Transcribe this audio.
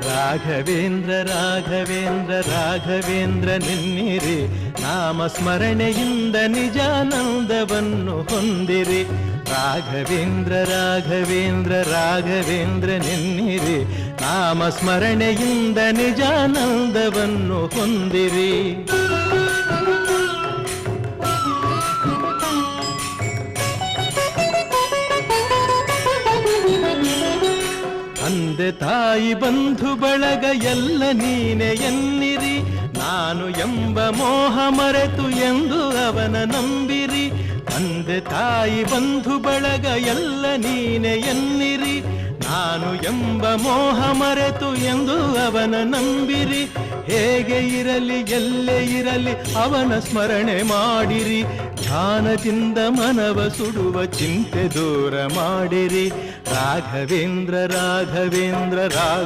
ರಾಘವೇಂದ್ರ ರಾಘವೇಂದ್ರ ರಾಘವೇಂದ್ರ ನೆನ್ನಿರಿ, ನಾಮಸ್ಮರಣೆಯಿಂದ ನಿಜಾನಂದವನ್ನು ಹೊಂದಿರಿ. ರಾಘವೇಂದ್ರ ರಾಘವೇಂದ್ರ ರಾಘವೇಂದ್ರ ನೆನ್ನಿರಿ, ನಾಮಸ್ಮರಣೆಯಿಂದ ನಿಜಾನಂದವನ್ನು ಹೊಂದಿರಿ. ತಂದೆ ತಾಯಿ ಬಂಧು ಬಳಗ ಎಲ್ಲ ನೀನೆ ಎನ್ನಿರಿ, ನಾನು ಎಂಬ ಮೋಹ ಮರೆತು ಎಂದು ಅವನ ನಂಬಿರಿ. ತಂದೆ ತಾಯಿ ಬಂಧು ಬಳಗ ಎಲ್ಲ ನೀನೆ ಎನ್ನಿರಿ, ನಾನು ಎಂಬ ಮೋಹ ಮರೆತು ಎಂದು ಅವನ ನಂಬಿರಿ. ಹೇಗೆ ಇರಲಿ ಎಲ್ಲೇ ಇರಲಿ ಅವನ ಸ್ಮರಣೆ ಮಾಡಿರಿ, ಧ್ಯಾನದಿಂದ ಮನವ ಸುಡುವ ಚಿಂತೆ ದೂರ ಮಾಡಿರಿ. ರಾಘವೇಂದ್ರ ರಾಘವೇಂದ್ರ ರಾಘ